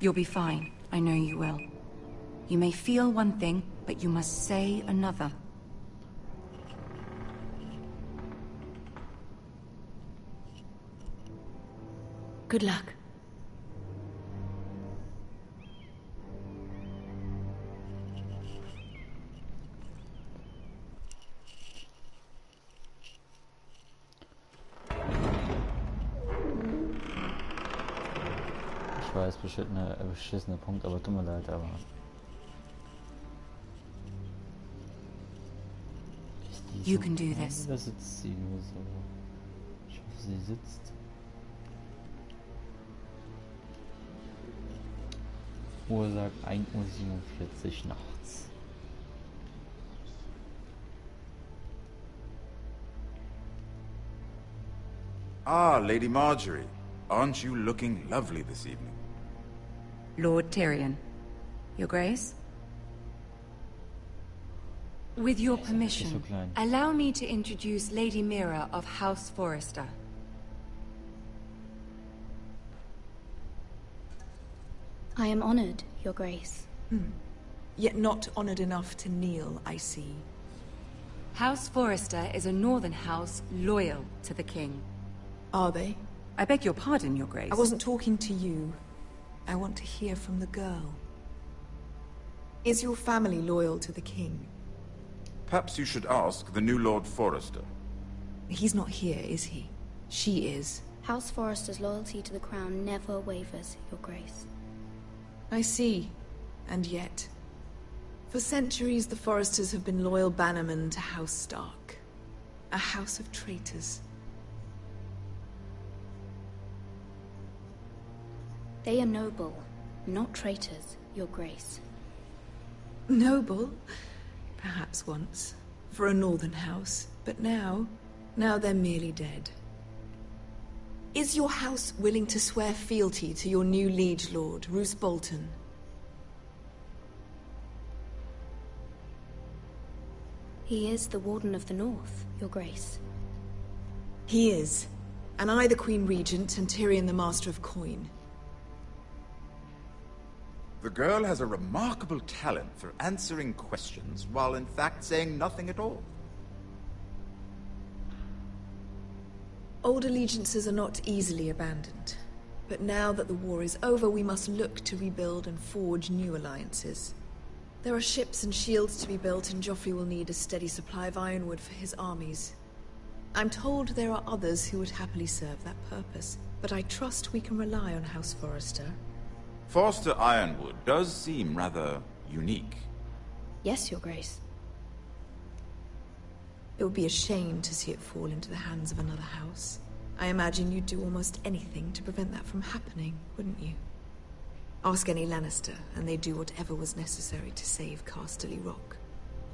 You'll be fine. I know you will. You may feel one thing, but you must say another. Good luck. Ich weiß, bestimmt ein beschissener Punkt, aber tut mir leid, aber... You can do this. Da sitzt sie nur so. Ich hoffe, sie sitzt. Uhr sagt 1:47 Uhr nachts. Ah, Lady Marjorie. Aren't you looking lovely this evening? Lord Tyrion. Your Grace? With your permission, allow me to introduce Lady Mira of House Forrester. I am honored, Your Grace. Yet not honored enough to kneel, I see. House Forrester is a northern house loyal to the king. Are they? I beg your pardon, Your Grace. I wasn't talking to you. I want to hear from the girl. Is your family loyal to the king? Perhaps you should ask the new Lord Forrester. He's not here, is he? She is. House Forrester's loyalty to the crown never wavers, Your Grace. I see. And yet... For centuries, the Forresters have been loyal bannermen to House Stark. A house of traitors. They are noble, not traitors, Your Grace. Noble? Perhaps once. For a northern house. But now they're merely dead. Is your house willing to swear fealty to your new liege lord, Roose Bolton? He is the Warden of the North, Your Grace. He is. And I the Queen Regent and Tyrion the Master of Coin. The girl has a remarkable talent for answering questions while in fact saying nothing at all. Old allegiances are not easily abandoned. But now that the war is over, we must look to rebuild and forge new alliances. There are ships and shields to be built, and Joffrey will need a steady supply of ironwood for his armies. I'm told there are others who would happily serve that purpose, but I trust we can rely on House Forrester. Forster Ironwood does seem rather unique. Yes, Your Grace. It would be a shame to see it fall into the hands of another house. I imagine you'd do almost anything to prevent that from happening, wouldn't you? Ask any Lannister, and they'd do whatever was necessary to save Casterly Rock.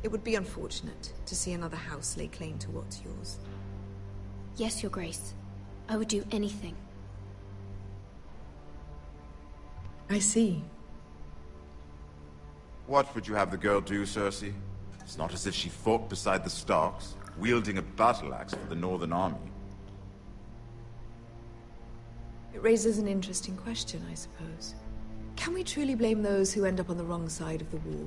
It would be unfortunate to see another house lay claim to what's yours. Yes, Your Grace. I would do anything. I see. What would you have the girl do, Cersei? It's not as if she fought beside the Starks, wielding a battle axe for the Northern Army. It raises an interesting question, I suppose. Can we truly blame those who end up on the wrong side of the war?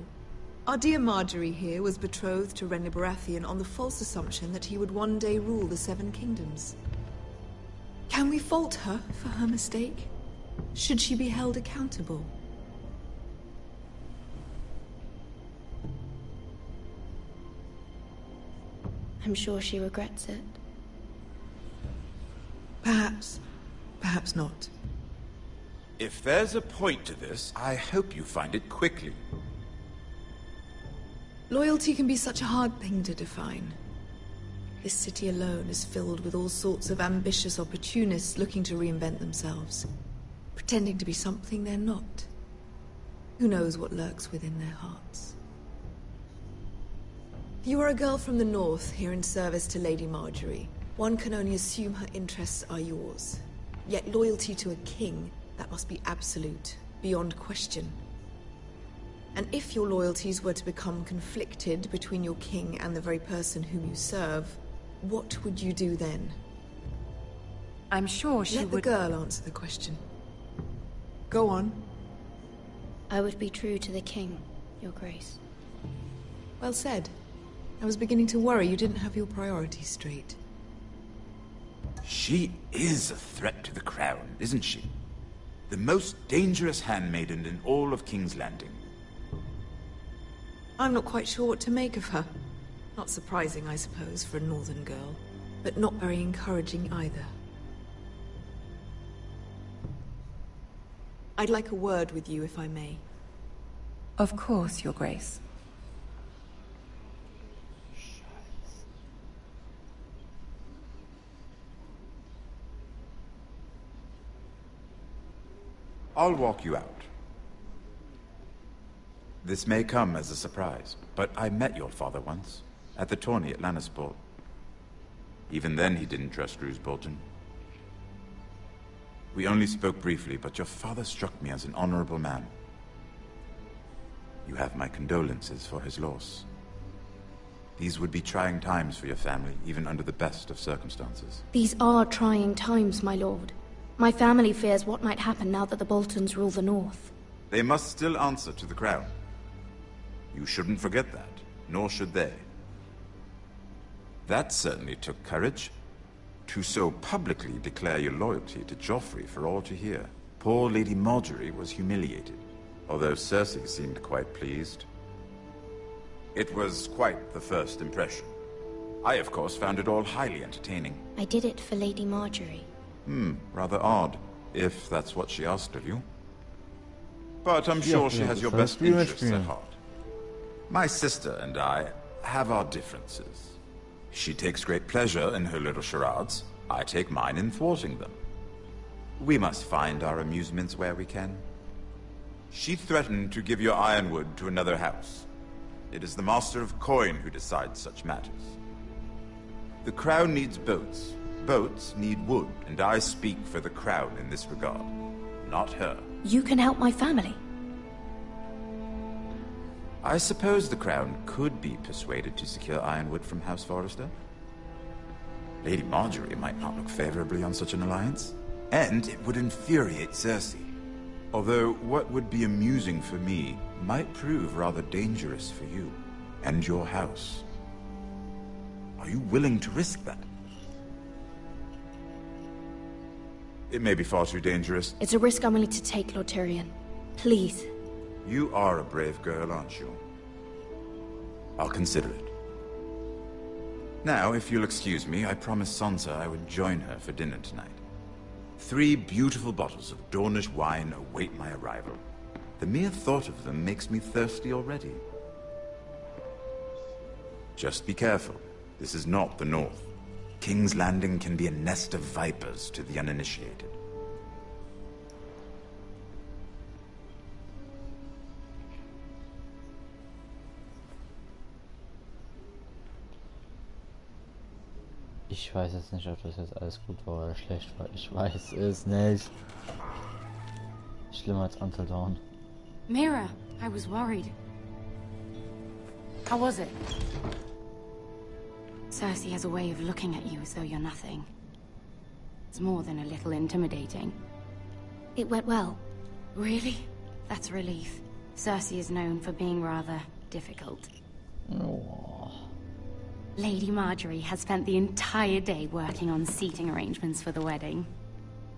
Our dear Marjorie here was betrothed to Renly Baratheon on the false assumption that he would one day rule the Seven Kingdoms. Can we fault her for her mistake? Should she be held accountable? I'm sure she regrets it. Perhaps. Perhaps not. If there's a point to this, I hope you find it quickly. Loyalty can be such a hard thing to define. This city alone is filled with all sorts of ambitious opportunists looking to reinvent themselves. Pretending to be something they're not. Who knows what lurks within their hearts? You are a girl from the north, here in service to Lady Marjorie. One can only assume her interests are yours. Yet loyalty to a king, that must be absolute, beyond question. And if your loyalties were to become conflicted between your king and the very person whom you serve, what would you do then? I'm sure she would... Let the girl answer the question. Go on. I would be true to the king, Your Grace. Well said. I was beginning to worry you didn't have your priorities straight. She is a threat to the crown, isn't she? The most dangerous handmaiden in all of King's Landing. I'm not quite sure what to make of her. Not surprising, I suppose, for a northern girl, but not very encouraging either. I'd like a word with you, if I may. Of course, Your Grace. I'll walk you out. This may come as a surprise, but I met your father once, at the tourney at Lannisport. Even then he didn't trust Roose Bolton. We only spoke briefly, but your father struck me as an honorable man. You have my condolences for his loss. These would be trying times for your family, even under the best of circumstances. These are trying times, my lord. My family fears what might happen now that the Boltons rule the North. They must still answer to the crown. You shouldn't forget that, nor should they. That certainly took courage. To so publicly declare your loyalty to Joffrey for all to hear. Poor Lady Margaery was humiliated, although Cersei seemed quite pleased. It was quite the first impression. I, of course, found it all highly entertaining. I did it for Lady Margaery. Rather odd, if that's what she asked of you. But I'm sure she has your best interests at heart. My sister and I have our differences. She takes great pleasure in her little charades. I take mine in thwarting them. We must find our amusements where we can. She threatened to give your ironwood to another house. It is the Master of Coin who decides such matters. The crown needs boats. Boats need wood, and I speak for the crown in this regard, not her. You can help my family. I suppose the crown could be persuaded to secure ironwood from House Forrester. Lady Margaery might not look favorably on such an alliance, and it would infuriate Cersei. Although what would be amusing for me might prove rather dangerous for you and your house. Are you willing to risk that? It may be far too dangerous. It's a risk I'm willing to take, Lord Tyrion. Please. You are a brave girl, aren't you? I'll consider it. Now, if you'll excuse me, I promised Sansa I would join her for dinner tonight. 3 beautiful bottles of Dornish wine await my arrival. The mere thought of them makes me thirsty already. Just be careful. This is not the North. King's Landing can be a nest of vipers to the uninitiated. Ich weiß jetzt nicht, ob das jetzt alles gut war oder schlecht war. Ich weiß es nicht. Schlimmer als Until Dawn. Mira, I was worried. How was it? Cersei has a way of looking at you as though you're nothing. It's more than a little intimidating. It went well. Really? That's a relief. Cersei is known for being rather difficult. Oh. Lady Margaery has spent the entire day working on seating arrangements for the wedding.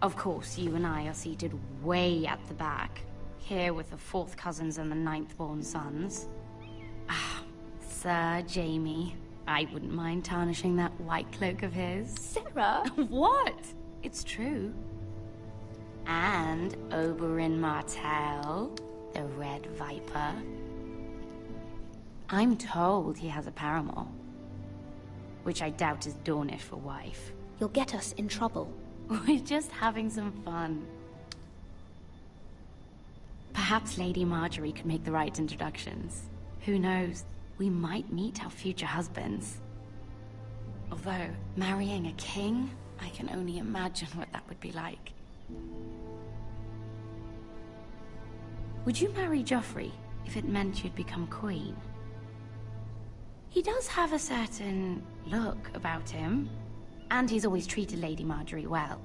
Of course, you and I are seated way at the back, here with the 4th cousins and the 9th-born sons. Ah, Sir Jaime. I wouldn't mind tarnishing that white cloak of his. Sarah! What? It's true. And Oberyn Martell, the Red Viper. I'm told he has a paramour, which I doubt is Dornish for wife. You'll get us in trouble. We're just having some fun. Perhaps Lady Margaery could make the right introductions. Who knows? We might meet our future husbands. Although, marrying a king, I can only imagine what that would be like. Would you marry Joffrey if it meant you'd become queen? He does have a certain look about him, and he's always treated Lady Margaery well.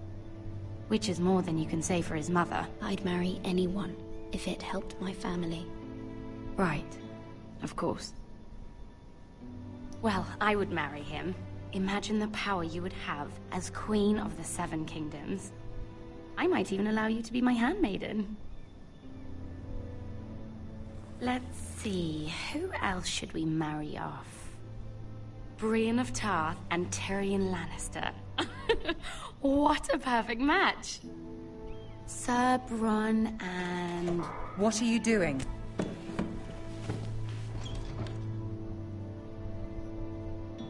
Which is more than you can say for his mother. I'd marry anyone. if it helped my family. Right. Of course. Well, I would marry him. Imagine the power you would have as Queen of the Seven Kingdoms. I might even allow you to be my handmaiden. Let's see, who else should we marry off? Brienne of Tarth and Tyrion Lannister. What a perfect match! Sir Bronn and... What are you doing?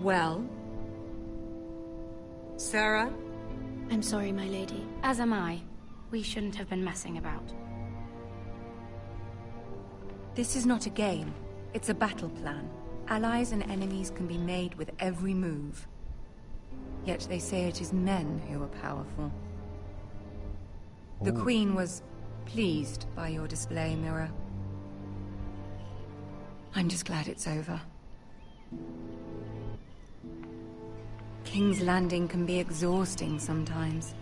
Well? Sarah? I'm sorry, my lady. As am I. We shouldn't have been messing about. This is not a game. It's a battle plan. Allies and enemies can be made with every move. Yet they say it is men who are powerful. The Queen was pleased by your display, Mira. I'm just glad it's over. King's Landing can be exhausting sometimes.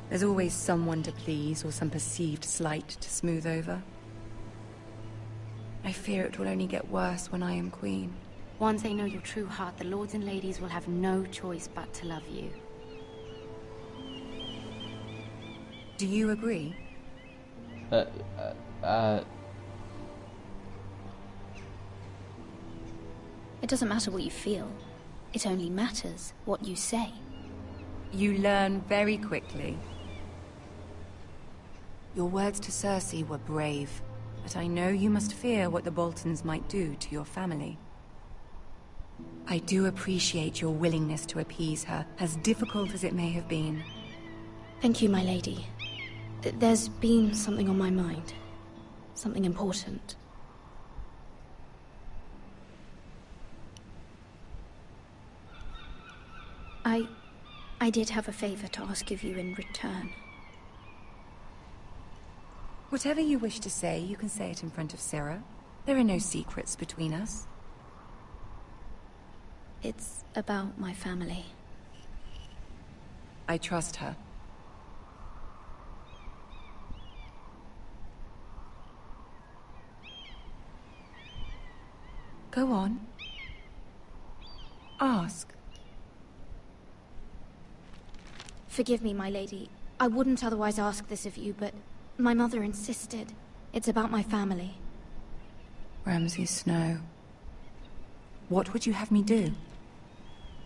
There's always someone to please or some perceived slight to smooth over. I fear it will only get worse when I am queen. Once they know your true heart, the lords and ladies will have no choice but to love you. Do you agree? It doesn't matter what you feel. It only matters what you say. You learn very quickly. Your words to Cersei were brave, but I know you must fear what the Boltons might do to your family. I do appreciate your willingness to appease her, as difficult as it may have been. Thank you, my lady. There's been something on my mind. Something important. I did have a favor to ask of you in return. Whatever you wish to say, you can say it in front of Sarah. There are no secrets between us. It's about my family. I trust her. Go on. Ask. Forgive me, my lady. I wouldn't otherwise ask this of you, but my mother insisted. It's about my family. Ramsay Snow. What would you have me do?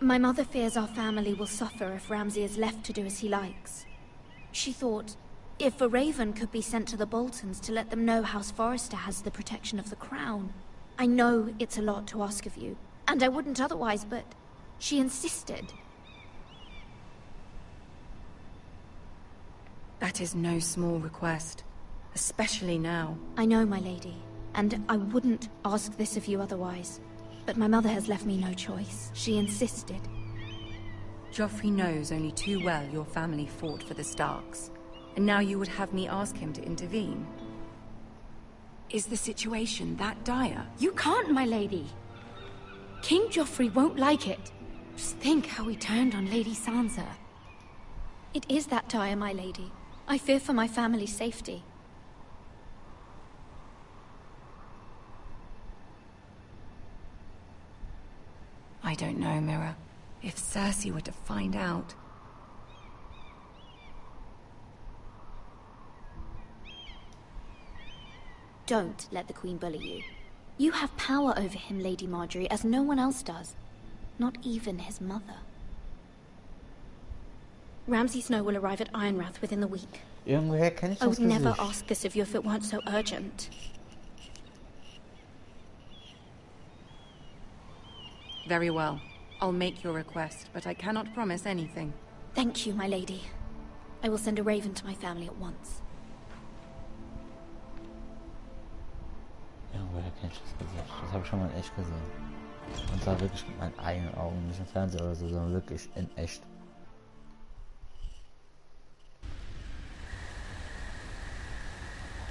My mother fears our family will suffer if Ramsay is left to do as he likes. She thought, if a raven could be sent to the Boltons to let them know House Forrester has the protection of the crown. I know it's a lot to ask of you, and I wouldn't otherwise, but she insisted. That is no small request, especially now. I know, my lady, and I wouldn't ask this of you otherwise. But my mother has left me no choice. She insisted. Joffrey knows only too well your family fought for the Starks, and now you would have me ask him to intervene. Is the situation that dire? You can't, my lady. King Joffrey won't like it. Just think how he turned on Lady Sansa. It is that dire, my lady. I fear for my family's safety. I don't know, Mira. If Cersei were to find out... Don't let the Queen bully you. You have power over him, Lady Marjorie, as no one else does. Not even his mother. Ramsay Snow will arrive at Ironrath within the week. Irgendwoher kenne ich I das would never Gesicht. ask this of you if it weren't so urgent. Very well. I'll make your request, but I cannot promise anything. Thank you, my lady. I will send a raven to my family at once. Irgendwoher kenne ich das Gesicht. Das habe ich schon mal in echt gesehen. Und zwar wirklich mit meinen eigenen Augen, nicht im Fernsehen oder so, sondern wirklich in echt.